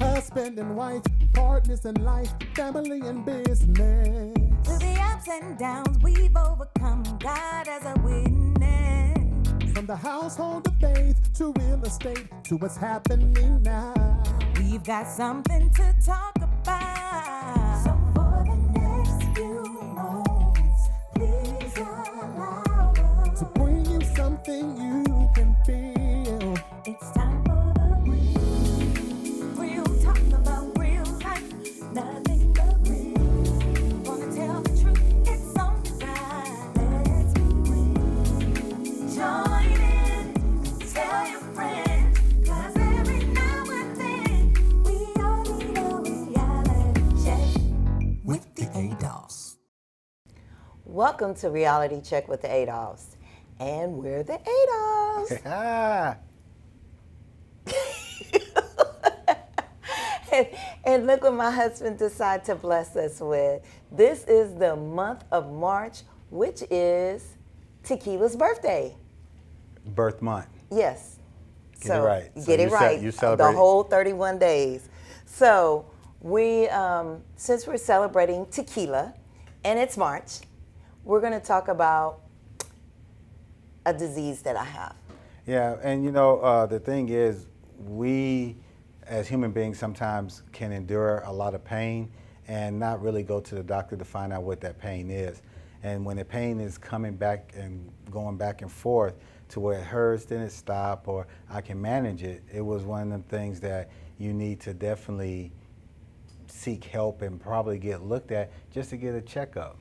husband and wife, partners in life, family and business. Through the ups and downs we've overcome, God as a witness. From the household of faith to real estate to what's happening now. We've got something to talk about. So for the next few moments, please allow us to bring you something you can feel. It's time for the real talk about real life, nothing but real. Wanna tell the truth, it's on the side. Let's be real. Join in, tell your friends, 'cause every now and then we all need a reality check with the Adolphs. Welcome to Reality Check with the Adolphs. And we're the Adolphs. and look what my husband decided to bless us with. This is the month of March, which is Tikila's birthday. Birth month. Yes. Get it right. Get it right. You celebrate the whole 31 days. So we, since we're celebrating Tikila, and it's March, we're going to talk about a disease that I have. Yeah, and you know, the thing is, we as human beings sometimes can endure a lot of pain and not really go to the doctor to find out what that pain is. And when the pain is coming back and going back and forth to where it hurts, then it stops, or I can manage it, it was one of the things that you need to definitely seek help and probably get looked at just to get a checkup.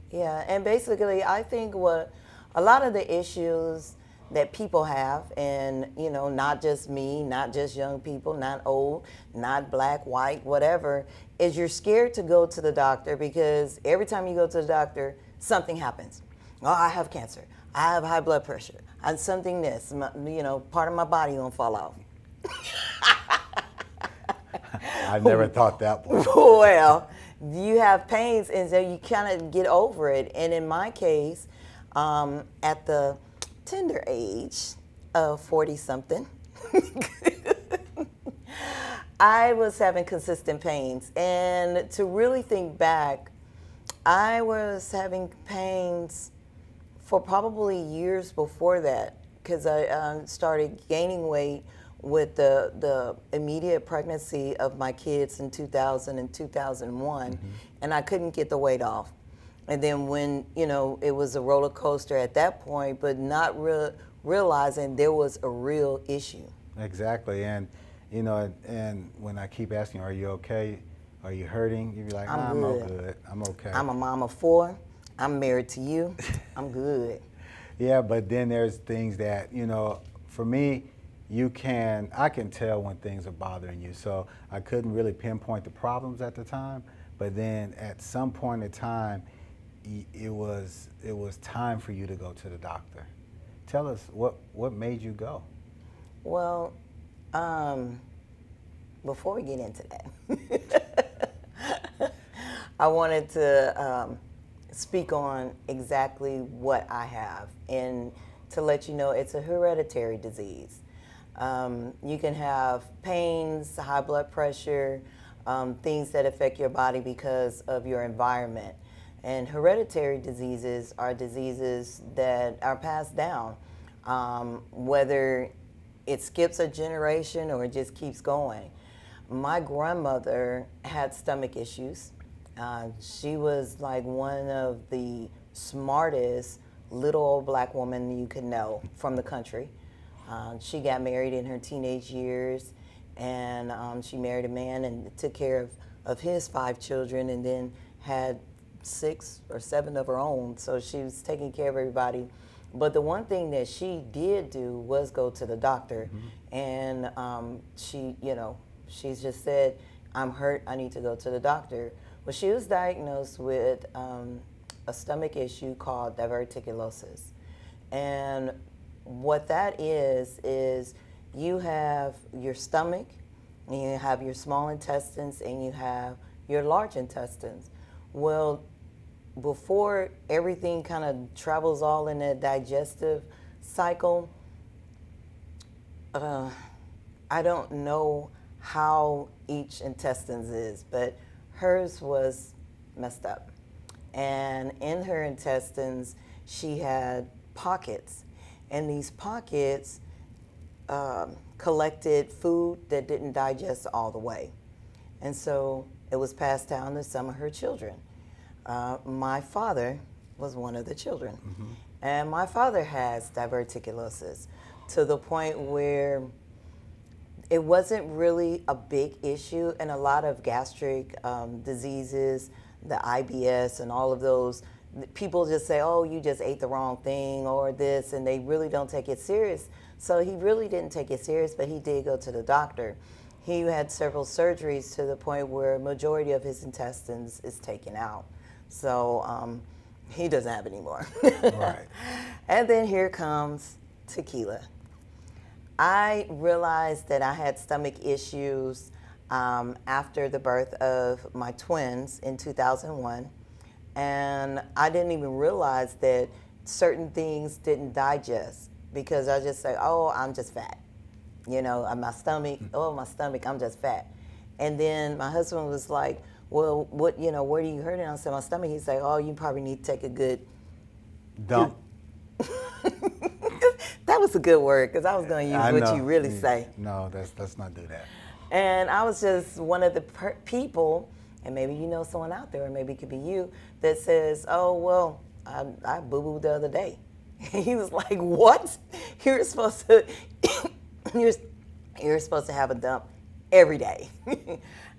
Yeah, and basically I think what a lot of the issues that people have, and you know, not just me, not just young people, not old, not black, white, whatever, is you're scared to go to the doctor because every time you go to the doctor, something happens. Oh, I have cancer. I have high blood pressure. I'm something this, you know, part of my body gonna fall off. I never thought that one. Well, you have pains, and so you kind of get over it. And in my case, at the tender age of 40-something, I was having consistent pains. And to really think back, I was having pains for probably years before that, because I started gaining weight with the immediate pregnancy of my kids in 2000 and 2001, and I couldn't get the weight off. And then when, you know, it was a roller coaster at that point, but not realizing there was a real issue. Exactly, and you know, and when I keep asking, are you okay? Are you hurting? You be like, I'm good. I'm okay. I'm a mom of 4. I'm married to you. I'm good. Yeah, but then there's things that, you know, for me, I can tell when things are bothering you. So I couldn't really pinpoint the problems at the time, but then at some point in time, it was time for you to go to the doctor. Tell us what made you go. Well, before we get into that, I wanted to speak on exactly what I have and to let you know it's a hereditary disease. You can have pains, high blood pressure, things that affect your body because of your environment. And hereditary diseases are diseases that are passed down, whether it skips a generation or it just keeps going. My grandmother had stomach issues. She was like one of the smartest little old black woman you could know from the country. She got married in her teenage years, and she married a man and took care of his 5 children, and then had 6 or 7 of her own. So she was taking care of everybody. But the one thing that she did do was go to the doctor, and she, you know, she's just said, I'm hurt, I need to go to the doctor. Well, she was diagnosed with a stomach issue called diverticulosis. And what that is you have your stomach, and you have your small intestines, and you have your large intestines. Well, before everything kind of travels all in that digestive cycle, I don't know how each intestines is, but hers was messed up. And in her intestines, she had pockets. And these pockets collected food that didn't digest all the way. And so it was passed down to some of her children. My father was one of the children. And my father has diverticulosis to the point where it wasn't really a big issue, and a lot of gastric diseases, the IBS and all of those, people just say, oh, you just ate the wrong thing or this, and they really don't take it serious. So he really didn't take it serious, but he did go to the doctor. He had several surgeries to the point where majority of his intestines is taken out. So he doesn't have any more. Right. And then here comes Tikila. I realized that I had stomach issues after the birth of my twins in 2001. And I didn't even realize that certain things didn't digest, because I just say, oh, I'm just fat. You know, my stomach, I'm just fat. And then my husband was like, well, what, you know, where do you hurt it? I said, my stomach. He's like, oh, you probably need to take a good Dump. That was a good word, because I was going to use what you really say. No, let's not do that. And I was just one of the people, and maybe you know someone out there, or maybe it could be you, that says, oh, well, I boo-booed the other day. He was like, what? You're supposed to, you're supposed to have a dump every day.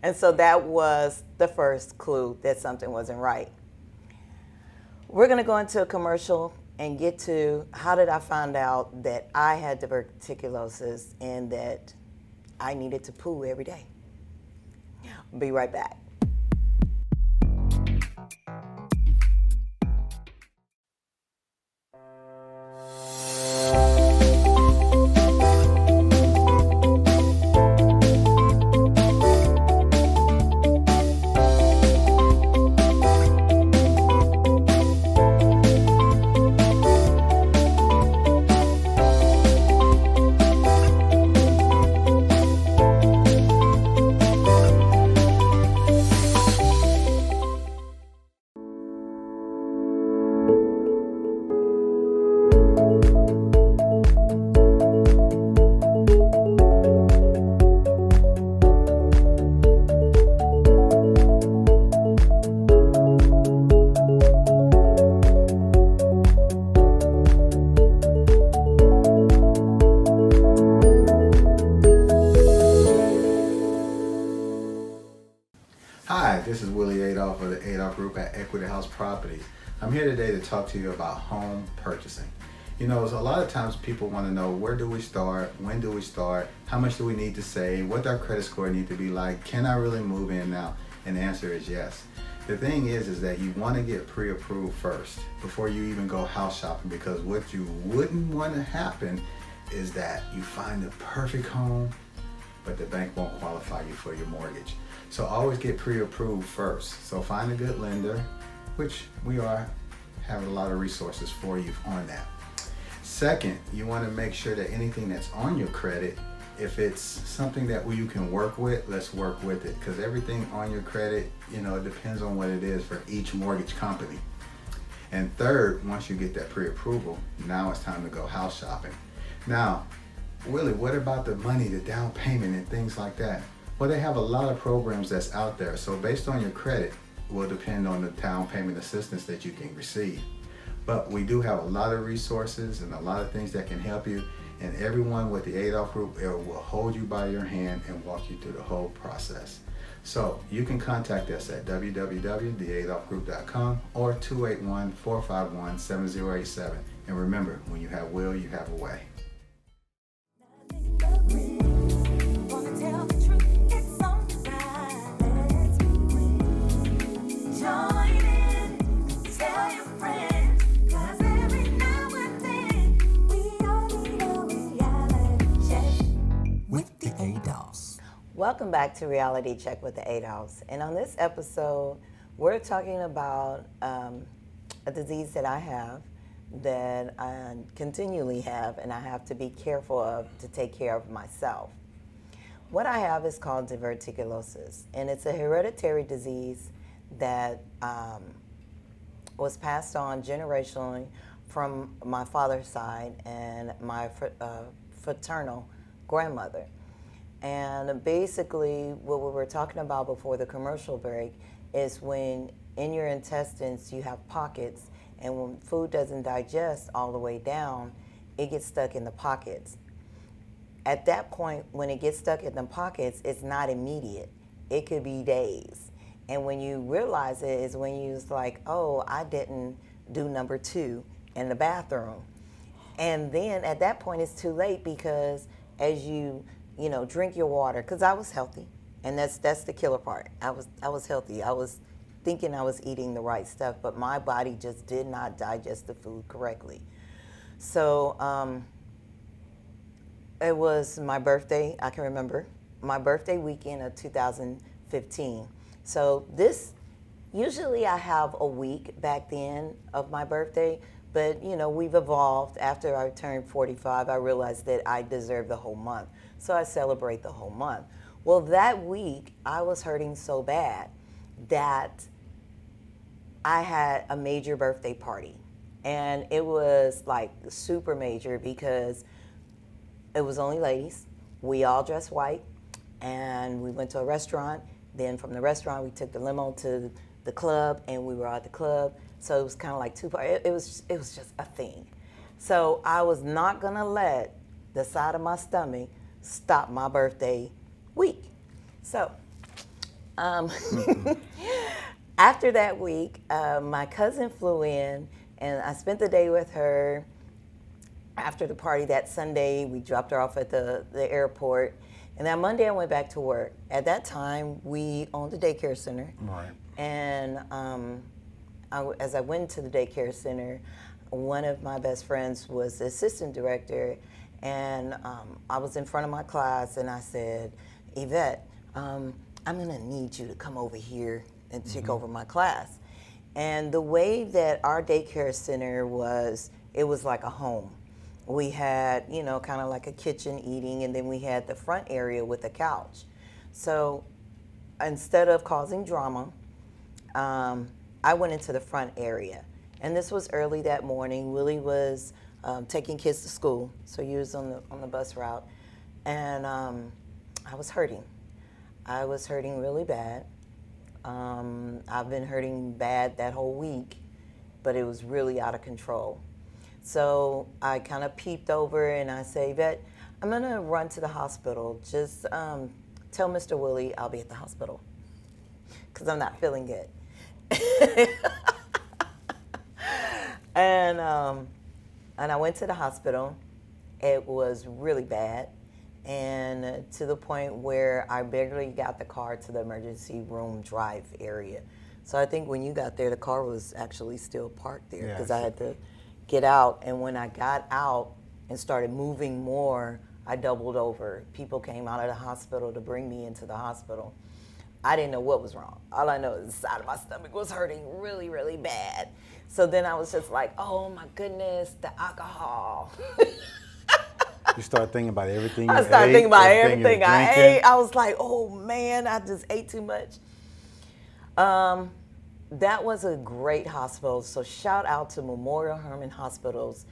And so that was the first clue that something wasn't right. We're going to go into a commercial and get to how did I find out that I had diverticulosis and that I needed to poo every day. Be right back. This is Willie Adolph of the Adolph Group at Equity House Properties. I'm here today to talk to you about home purchasing. You know, a lot of times people want to know, where do we start? When do we start? How much do we need to save? What does our credit score need to be like? Can I really move in now? And the answer is yes. The thing is that you want to get pre-approved first before you even go house shopping, because what you wouldn't want to happen is that you find the perfect home, but the bank won't qualify you for your mortgage. So always get pre-approved first. So find a good lender, which we have a lot of resources for you on that. Second, you want to make sure that anything that's on your credit, if it's something that you can work with, let's work with it, because everything on your credit, you know, it depends on what it is for each mortgage company. And third, once you get that pre-approval, now it's time to go house shopping. Now, Willie, what about the money, the down payment and things like that? Well, they have a lot of programs that's out there. So based on your credit will depend on the down payment assistance that you can receive. But we do have a lot of resources and a lot of things that can help you. And everyone with the Adolph Group will hold you by your hand and walk you through the whole process. So you can contact us at www.theadolphgroup.com or 281-451-7087. And remember, when you have will, you have a way. Welcome back to Reality Check with the Adolphs. And on this episode, we're talking about a disease that I have, that I continually have, and I have to be careful of to take care of myself. What I have is called diverticulosis, and it's a hereditary disease that was passed on generationally from my father's side and my fraternal grandmother. And basically, what we were talking about before the commercial break is when in your intestines you have pockets, and when food doesn't digest all the way down, it gets stuck in the pockets. At that point, when it gets stuck in the pockets, it's not immediate. It could be days. And when you realize it is when you're like, oh, I didn't do number 2 in the bathroom. And then at that point, it's too late, because as you drink your water, because I was healthy, and that's the killer part. I was healthy. I was thinking I was eating the right stuff, but my body just did not digest the food correctly. So it was my birthday. I can remember my birthday weekend of 2015. So usually I have a week back then of my birthday, but we've evolved. After I turned 45, I realized that I deserve the whole month. So I celebrate the whole month. Well, that week I was hurting so bad that I had a major birthday party. And it was like super major because it was only ladies. We all dressed white, and we went to a restaurant. Then from the restaurant, we took the limo to the club, and we were at the club. So it was kind of like two parties. It was just a thing. So I was not gonna let the side of my stomach stop my birthday week. So after that week, my cousin flew in, and I spent the day with her. After the party that Sunday, we dropped her off at the airport. And that Monday, I went back to work. At that time, we owned a daycare center. Right. And as I went to the daycare center, one of my best friends was the assistant director. And I was in front of my class, and I said, Yvette, I'm going to need you to come over here and take over my class. And the way that our daycare center was, it was like a home. We had, kind of like a kitchen eating, and then we had the front area with a couch. So instead of causing drama, I went into the front area. And this was early that morning. Willie was taking kids to school, so he was on the bus route. And I was hurting. I was hurting really bad. I've been hurting bad that whole week, but it was really out of control. So I kind of peeped over, and I say, Yvette, I'm going to run to the hospital. Just tell Mr. Willie I'll be at the hospital, because I'm not feeling good. And I went to the hospital. It was really bad, and to the point where I barely got the car to the emergency room drive area. So I think when you got there, the car was actually still parked there, because I had to get out. And when I got out and started moving more, I doubled over. People came out of the hospital to bring me into the hospital. I didn't know what was wrong. All I know is the side of my stomach was hurting really, really bad. So then I was just like, oh my goodness, the alcohol. You start thinking about everything I started thinking about everything I ate. I was like, oh man, I just ate too much. That was a great hospital. So shout out to Memorial Hermann Hospitals.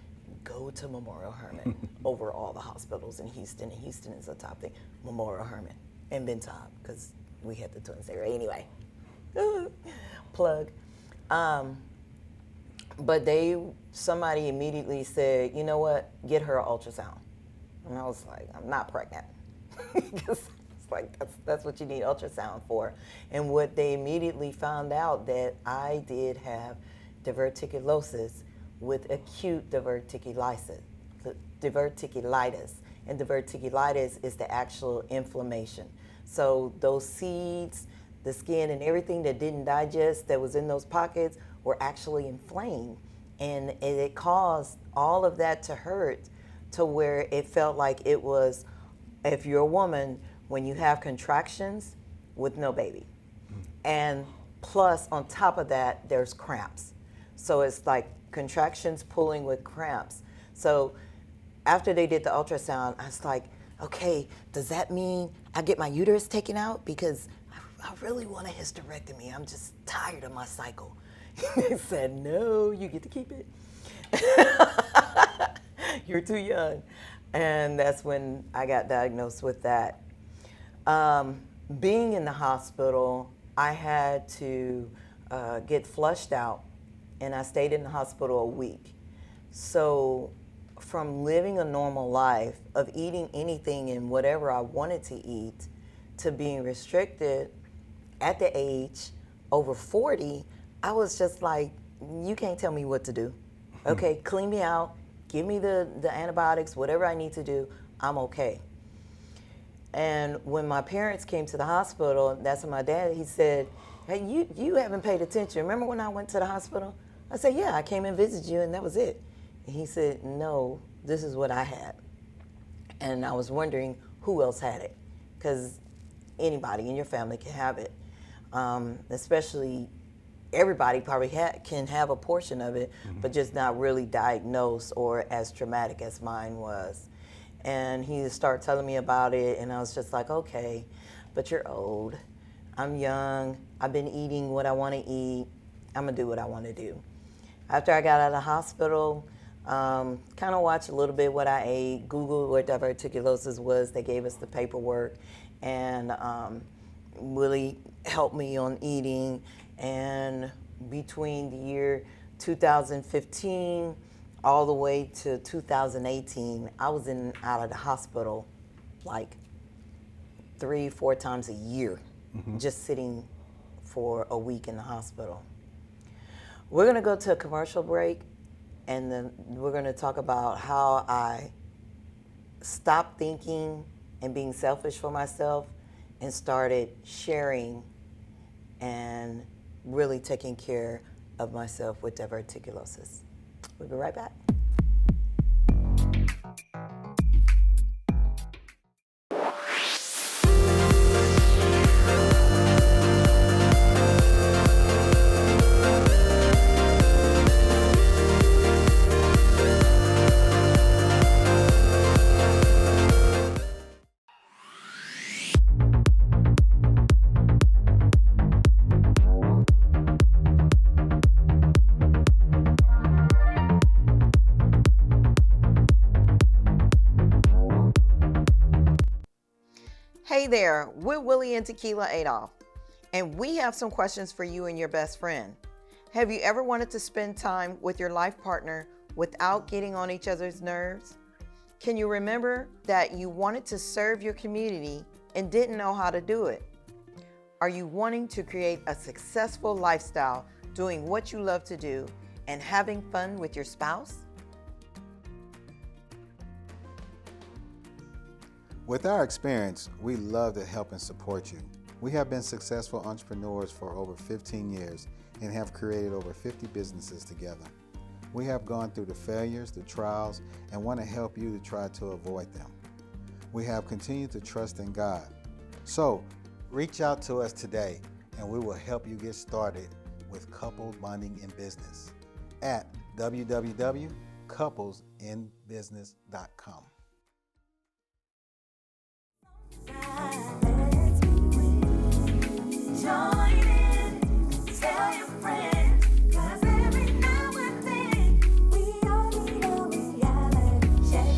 Go to Memorial Hermann over all the hospitals in Houston. And Houston is the top thing. Memorial Hermann and Ben Taub, because we had the twins there. Anyway, plug. But somebody immediately said, you know what, get her an ultrasound. And I was like, I'm not pregnant. It's like, that's what you need ultrasound for. And what they immediately found out, that I did have diverticulosis with acute diverticulitis. And diverticulitis is the actual inflammation. So those seeds, the skin, and everything that didn't digest that was in those pockets were actually inflamed. And it caused all of that to hurt, to where it felt like it was, if you're a woman, when you have contractions with no baby. And plus, on top of that, there's cramps. So it's like contractions pulling with cramps. So after they did the ultrasound, I was like, okay, does that mean I get my uterus taken out because I really want a hysterectomy. I'm just tired of my cycle. They said, no, you get to keep it. You're too young. And that's when I got diagnosed with that. Being in the hospital, I had to get flushed out, and I stayed in the hospital a week. So from living a normal life of eating anything and whatever I wanted to eat to being restricted at the age over 40, I was just like, you can't tell me what to do. Okay, clean me out, give me the antibiotics, whatever I need to do, I'm okay. And when my parents came to the hospital, that's when my dad, he said, hey, you haven't paid attention. Remember when I went to the hospital? I said, yeah, I came and visited you and that was it. And he said, no, this is what I had. And I was wondering who else had it, because anybody in your family can have it. Especially everybody probably can have a portion of it, but just not really diagnosed or as traumatic as mine was. And he started telling me about it, and I was just like, okay, but you're old. I'm young. I've been eating what I want to eat. I'm going to do what I want to do. After I got out of the hospital, kind of watched a little bit what I ate, Googled what diverticulosis was. They gave us the paperwork and really helped me on eating. And between the year 2015 all the way to 2018, I was in and out of the hospital like 3-4 times a year, just sitting for a week in the hospital. We're gonna go to a commercial break, and then we're gonna talk about how I stopped thinking and being selfish for myself and started sharing and really taking care of myself with diverticulosis. We'll be right back. Hey there, we're Willie and Tikila Adolphs, and we have some questions for you and your best friend. Have you ever wanted to spend time with your life partner without getting on each other's nerves? Can you remember that you wanted to serve your community and didn't know how to do it? Are you wanting to create a successful lifestyle doing what you love to do and having fun with your spouse? With our experience, we love to help and support you. We have been successful entrepreneurs for over 15 years and have created over 50 businesses together. We have gone through the failures, the trials, and want to help you to try to avoid them. We have continued to trust in God. So, reach out to us today and we will help you get started with couple bonding in business at www.couplesinbusiness.com. Join in, tell your friends, 'cause every now and then we all need a reality check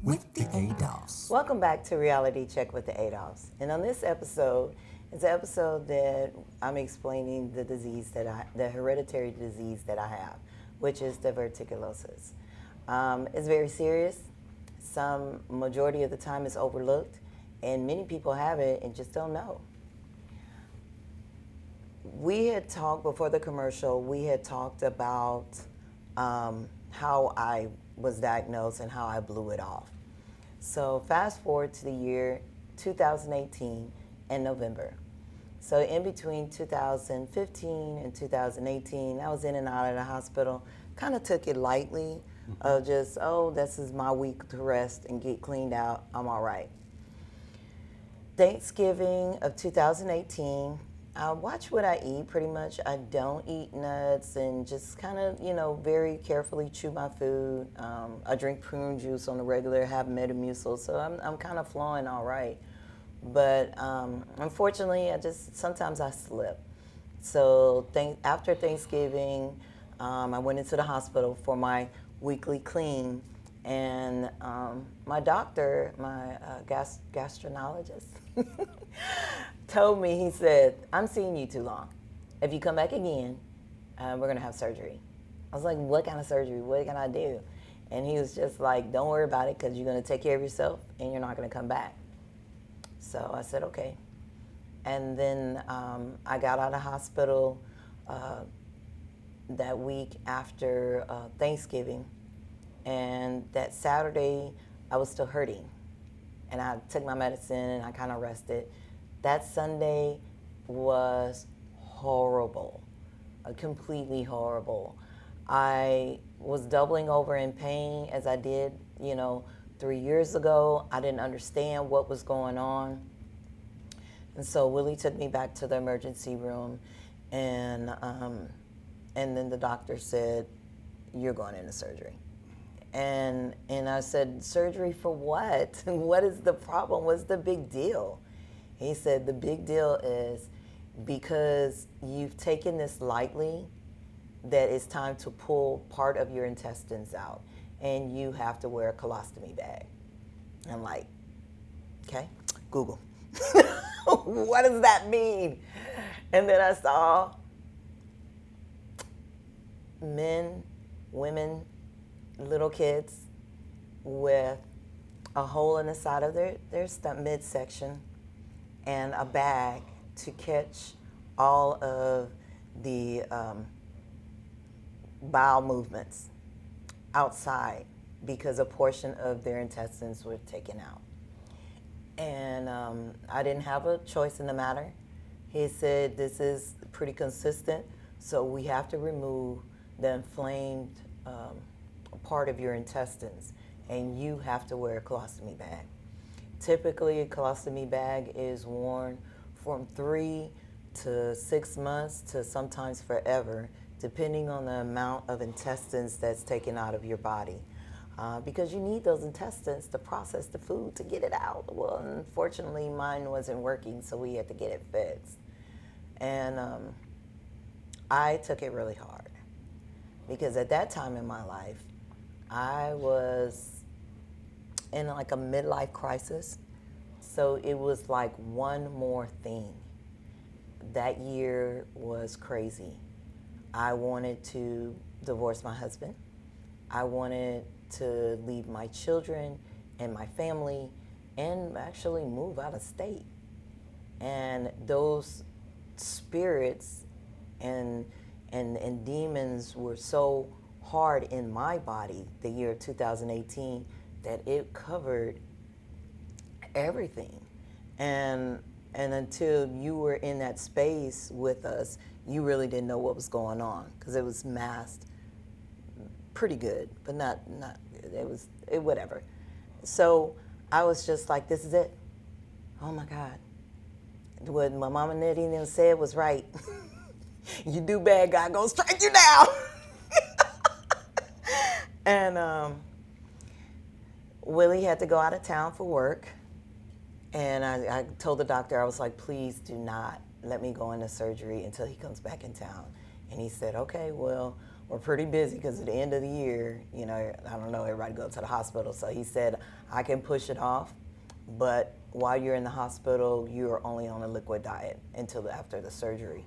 With the Adolphs. Welcome back to Reality Check with the Adolphs. And on this episode, it's an episode that I'm explaining the hereditary disease that I have, which is diverticulosis. It's very serious. Majority of the time it's overlooked, and many people have it and just don't know. We had talked before the commercial, we had talked about how I was diagnosed and how I blew it off. So fast forward to the year 2018 in November. So in between 2015 and 2018, I was in and out of the hospital, kind of took it lightly, of just, this is my week to rest and get cleaned out, I'm all right. Thanksgiving of 2018, I watch what I eat pretty much. I don't eat nuts and just kind of, very carefully chew my food. I drink prune juice on the regular, have Metamucil, so I'm kind of flowing all right. But unfortunately, sometimes I slip. So after Thanksgiving, I went into the hospital for my weekly clean, and my doctor, my gastroenterologist, told me, he said, "I'm seeing you too long. If you come back again, we're gonna have surgery." I was like, "What kind of surgery? What can I do?" And he was just like, "Don't worry about it, because you're gonna take care of yourself and you're not gonna come back." So I said, "Okay." And then I got out of hospital that week after Thanksgiving, and that Saturday I was still hurting, and I took my medicine and I kind of rested. That Sunday was horrible, completely horrible. I was doubling over in pain as I did, 3 years ago. I didn't understand what was going on. And so Willie took me back to the emergency room, and then the doctor said, "You're going into surgery." And I said, "Surgery for what? What is the problem? What's the big deal?" He said, "The big deal is because you've taken this lightly, that it's time to pull part of your intestines out, and you have to wear a colostomy bag." I'm like, okay, Google. What does that mean? And then I saw men, women, little kids with a hole in the side of their midsection and a bag to catch all of the bowel movements outside, because a portion of their intestines were taken out. And I didn't have a choice in the matter. He said, "This is pretty consistent, so we have to remove the inflamed part of your intestines, and you have to wear a colostomy bag." Typically, a colostomy bag is worn from 3 to 6 months to sometimes forever, depending on the amount of intestines that's taken out of your body. Because you need those intestines to process the food to get it out. Well, unfortunately, mine wasn't working, so we had to get it fixed. And I took it really hard, because at that time in my life, I was in like a midlife crisis. So it was like one more thing. That year was crazy. I wanted to divorce my husband. I wanted to leave my children and my family and actually move out of state. And those spirits and demons were so hard in my body the year 2018 that it covered everything. And until you were in that space with us, you really didn't know what was going on, because it was masked pretty good, but not whatever. So I was just like, this is it. Oh my God. What my mama Nettie and them said was right. You do bad, God gonna strike you down. And Willie had to go out of town for work. And I told the doctor, I was like, "Please do not let me go into surgery until he comes back in town." And he said, "Okay, well, we're pretty busy because at the end of the year, I don't know, everybody goes to the hospital." So he said, "I can push it off, but while you're in the hospital, you're only on a liquid diet until after the surgery."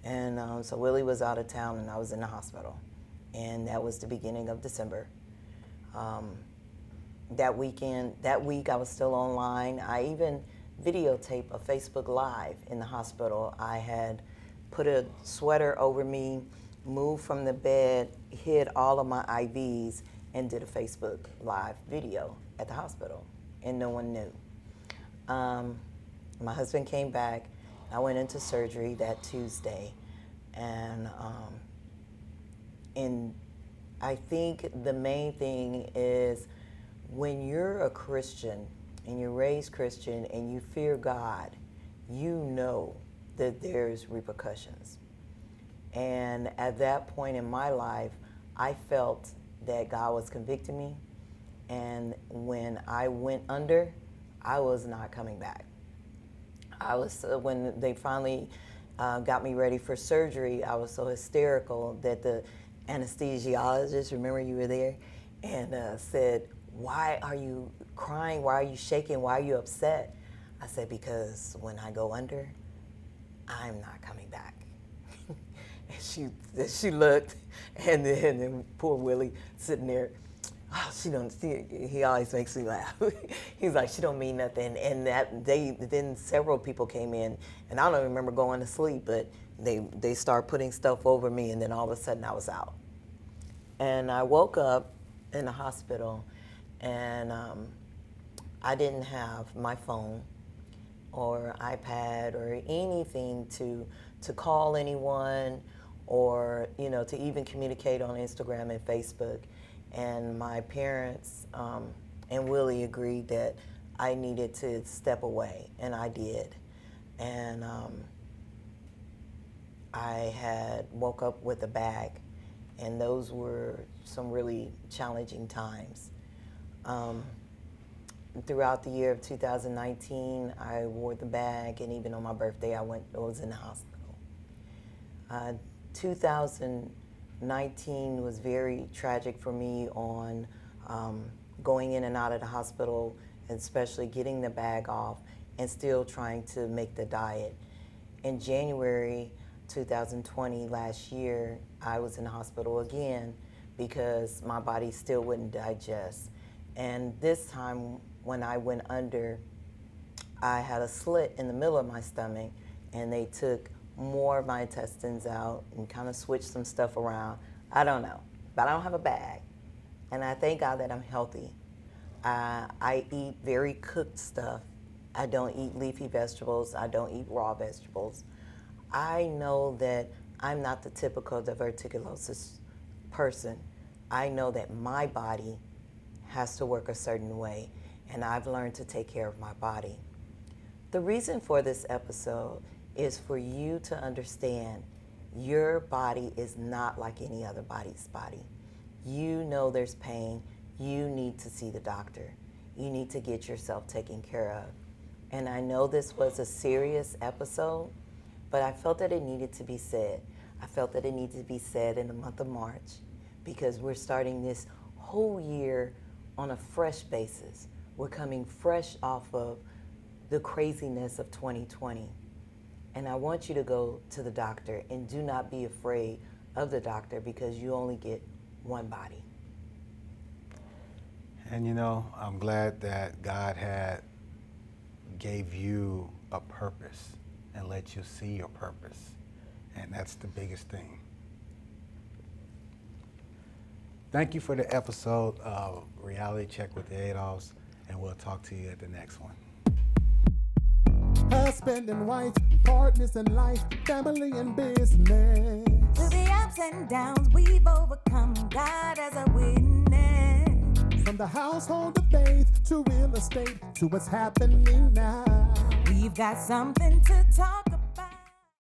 And so Willie was out of town and I was in the hospital. And that was the beginning of December. That week I was still online. I even videotaped a Facebook Live in the hospital. I had put a sweater over me, moved from the bed, hid all of my IVs, and did a Facebook Live video at the hospital, and no one knew. My husband came back. I went into surgery that Tuesday, and I think the main thing is, when you're a Christian and you're raised Christian and you fear God, you know that there's repercussions. And at that point in my life, I felt that God was convicting me. And when I went under, I was not coming back. I was when they finally got me ready for surgery, I was so hysterical that the anesthesiologist, remember you were there, and said, "Why are you crying? Why are you shaking? Why are you upset?" I said, "Because when I go under, I'm not coming back." And she looked, and then poor Willie sitting there. Oh, she don't see. He always makes me laugh. He's like, she don't mean nothing. And then several people came in, and I don't remember going to sleep, but they started putting stuff over me, and then all of a sudden I was out. And I woke up in the hospital, and I didn't have my phone or iPad or anything to call anyone, or to even communicate on Instagram and Facebook. And my parents and Willie agreed that I needed to step away, and I did. And I had woke up with a bag, and those were some really challenging times. Throughout the year of 2019, I wore the bag, and even on my birthday, I was in the hospital. 2019 was very tragic for me on going in and out of the hospital, and especially getting the bag off and still trying to make the diet. In January 2020, last year, I was in the hospital again because my body still wouldn't digest. And this time when I went under, I had a slit in the middle of my stomach, and they took more of my intestines out and kind of switched some stuff around. I don't know, but I don't have a bag. And I thank God that I'm healthy. I eat very cooked stuff. I don't eat leafy vegetables. I don't eat raw vegetables. I know that I'm not the typical diverticulosis person. I know that my body has to work a certain way, and I've learned to take care of my body. The reason for this episode is for you to understand your body is not like any other body's body. You know there's pain. You need to see the doctor. You need to get yourself taken care of. And I know this was a serious episode, but I felt that it needed to be said. I felt that it needed to be said in the month of March, because we're starting this whole year on a fresh basis. We're coming fresh off of the craziness of 2020. And I want you to go to the doctor, and do not be afraid of the doctor, because you only get one body. And I'm glad that God gave you a purpose and let you see your purpose. And that's the biggest thing. Thank you for the episode of Reality Check with the Adolphs, and we'll talk to you at the next one. Husband and wife, partners in life, family and business. Through the ups and downs, we've overcome. God as a witness. From the household of faith to real estate to what's happening now. We've got something to talk about.